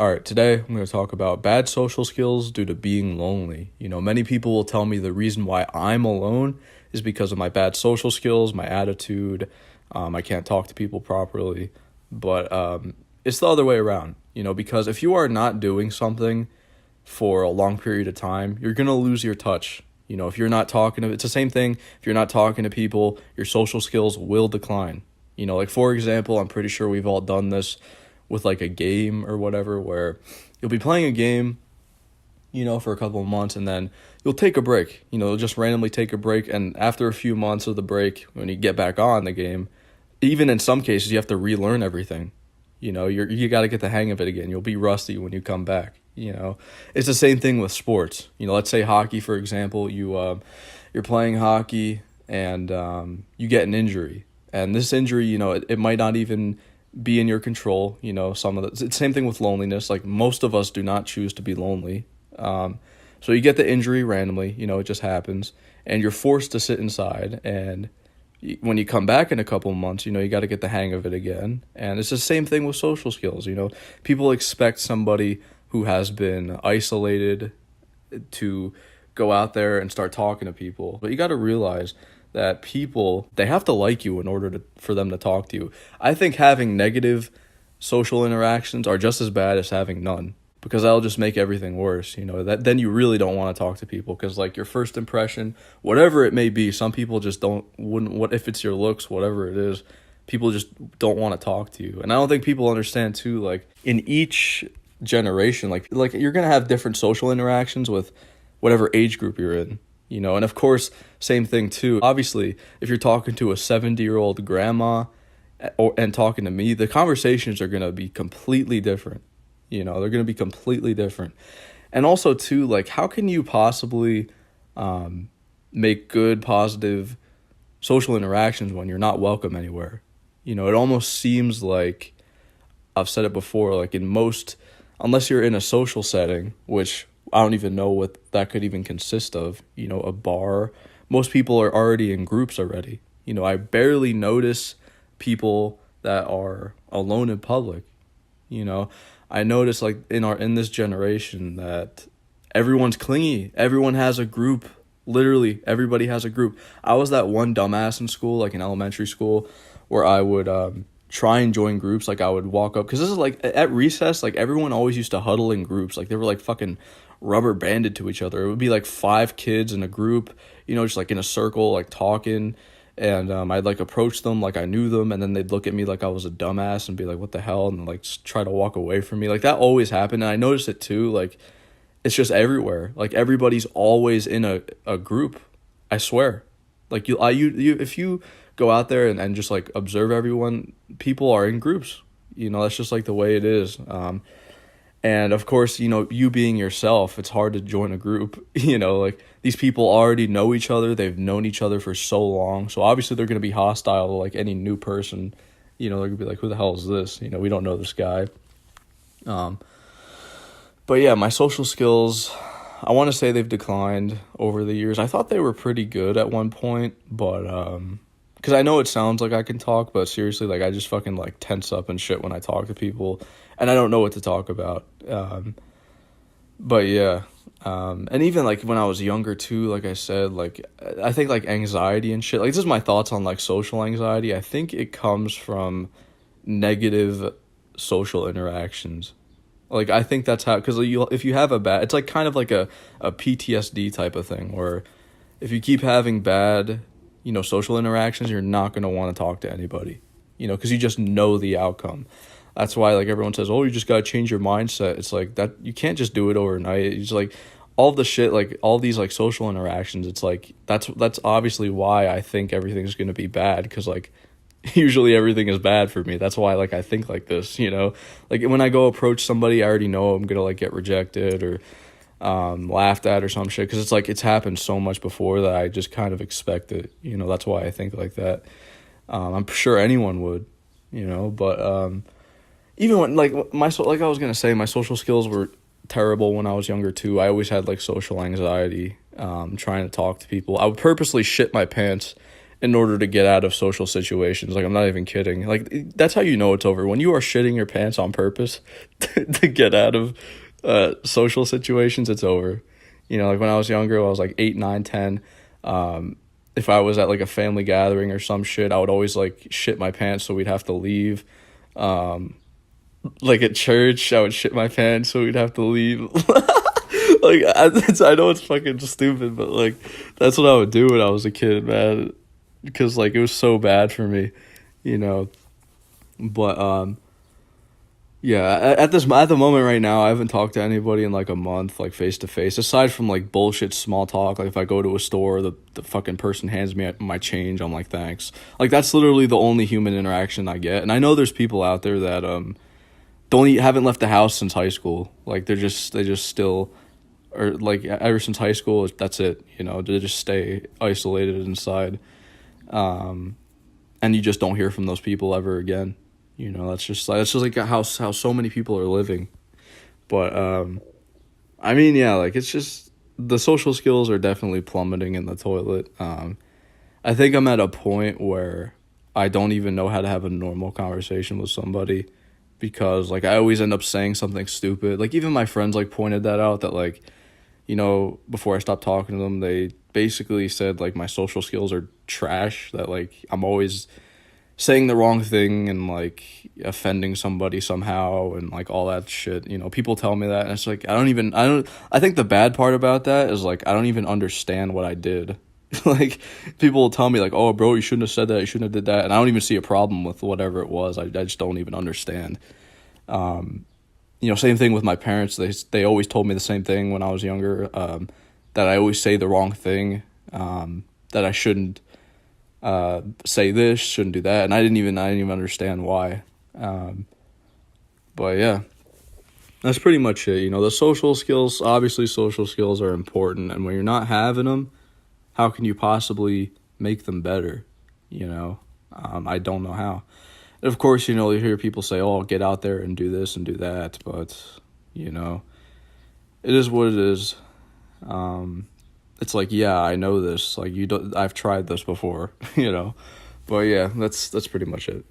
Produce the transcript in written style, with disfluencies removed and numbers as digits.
All right, today I'm going to talk about bad social skills due to being lonely. Many people will tell me the reason why I'm alone is because of my bad social skills, my attitude. I can't talk to people properly. But it's the other way around, because if you are not doing something for a long period of time, you're going to lose your touch. If you're not talking to, it's the same thing. If you're not talking to people, your social skills will decline. Like for example, I'm pretty sure we've all done this with like a game or whatever, where you'll be playing a game, for a couple of months, and then you'll take a break. You'll just randomly take a break, and after a few months of the break, when you get back on the game, even in some cases, you have to relearn everything. You got to get the hang of it again. You'll be rusty when you come back. It's the same thing with sports. Let's say hockey, for example. You're playing hockey and you get an injury, and this injury, it might not even be in your control. It's the same thing with loneliness. Like most of us do not choose to be lonely. So you get the injury randomly. It just happens, and you're forced to sit inside. And when you come back in a couple of months, you got to get the hang of it again. And it's the same thing with social skills. People expect somebody who has been isolated to go out there and start talking to people. But you got to realize that people, they have to like you in order for them to talk to you. I think having negative social interactions are just as bad as having none, because that'll just make everything worse. Then you really don't want to talk to people, because like your first impression, whatever it may be, some people just wouldn't, what if it's your looks, whatever it is, people just don't want to talk to you. And I don't think people understand too, like in each generation, like you're going to have different social interactions with whatever age group you're in. And of course, same thing too. Obviously, if you're talking to a 70-year-old grandma and talking to me, the conversations are going to be completely different. They're going to be completely different. And also too, like how can you possibly make good, positive social interactions when you're not welcome anywhere? It almost seems like, I've said it before, like unless you're in a social setting, which I don't even know what that could even consist of, a bar. Most people are already in groups already. I barely notice people that are alone in public. I notice like in this generation that everyone's clingy. Everyone has a group. Literally, everybody has a group. I was that one dumbass in school, like in elementary school, where I would try and join groups. Like I would walk up, because this is like at recess, like everyone always used to huddle in groups. Like they were like fucking rubber banded to each other. It would be like 5 kids in a group, just like in a circle, like talking. And I'd like approach them like I knew them, and then they'd look at me like I was a dumbass and be like, what the hell? And like try to walk away from me. Like that always happened. And I noticed it too. Like it's just everywhere. Like everybody's always in a group. I swear. Like you if you go out there and just like observe everyone, people are in groups. That's just like the way it is. And of course, you being yourself, it's hard to join a group. Like these people already know each other. They've known each other for so long. So obviously they're going to be hostile to like any new person. They're going to be like, who the hell is this? We don't know this guy. But yeah, my social skills, I want to say they've declined over the years. I thought they were pretty good at one point, but because I know it sounds like I can talk, but seriously, like I just fucking like tense up and shit when I talk to people, and I don't know what to talk about. But yeah, and even like when I was younger too, like I said, like I think like anxiety and shit, like this is my thoughts on like social anxiety. I think it comes from negative social interactions. Like I think that's how, because if you have it's like kind of like a PTSD type of thing, where if you keep having bad social interactions, you're not going to want to talk to anybody, because you just know the outcome. That's why like everyone says, oh, you just got to change your mindset. It's like that, you can't just do it overnight. It's like all the shit, like all these like social interactions. It's like, that's obviously why I think everything's going to be bad. Cause like usually everything is bad for me. That's why like I think like this, like when I go approach somebody, I already know I'm going to like get rejected or laughed at or some shit, because it's like it's happened so much before that I just kind of expect it. That's why I think like that. I'm sure anyone would, but even when like like I was gonna say, my social skills were terrible when I was younger too. I always had like social anxiety, trying to talk to people. I would purposely shit my pants in order to get out of social situations. Like, I'm not even kidding. Like, that's how you know it's over. When you are shitting your pants on purpose to get out of social situations, it's over. You know, like when I was younger, I was like 8, 9, 10. If I was at like a family gathering or some shit, I would always like shit my pants so we'd have to leave. Like at church, I would shit my pants so we'd have to leave. Like, I know it's fucking stupid, but like that's what I would do when I was a kid, man. Because like it was so bad for me, you know. But yeah, at the moment right now, I haven't talked to anybody in like a month, like face to face. Aside from like bullshit small talk, like if I go to a store, the fucking person hands me my change, I'm like thanks. Like that's literally the only human interaction I get. And I know there's people out there that haven't left the house since high school. Like they just still, or like ever since high school, that's it. You know, they just stay isolated inside. And you just don't hear from those people ever again. You know, that's just like how so many people are living. But I mean, yeah, like it's just the social skills are definitely plummeting in the toilet. I think I'm at a point where I don't even know how to have a normal conversation with somebody, because like I always end up saying something stupid. Like even my friends like pointed that out, that like, you know, before I stopped talking to them, they basically said like my social skills are trash, that like I'm always saying the wrong thing and like offending somebody somehow and like all that shit. You know, people tell me that and it's like I think the bad part about that is like I don't even understand what I did. Like people will tell me like, oh bro, you shouldn't have said that, you shouldn't have did that, and I don't even see a problem with whatever it was. I just don't even understand. You know, same thing with my parents. They always told me the same thing when I was younger, that I always say the wrong thing, that I shouldn't say this, shouldn't do that, and I didn't even understand why. But yeah, that's pretty much it. You know, the social skills, obviously social skills are important, and when you're not having them, how can you possibly make them better? You know, I don't know how. And of course, you know, you hear people say, oh, get out there and do this and do that, but you know, it is what it is. It's like, yeah, I know this. Like I've tried this before, you know. But yeah, that's pretty much it.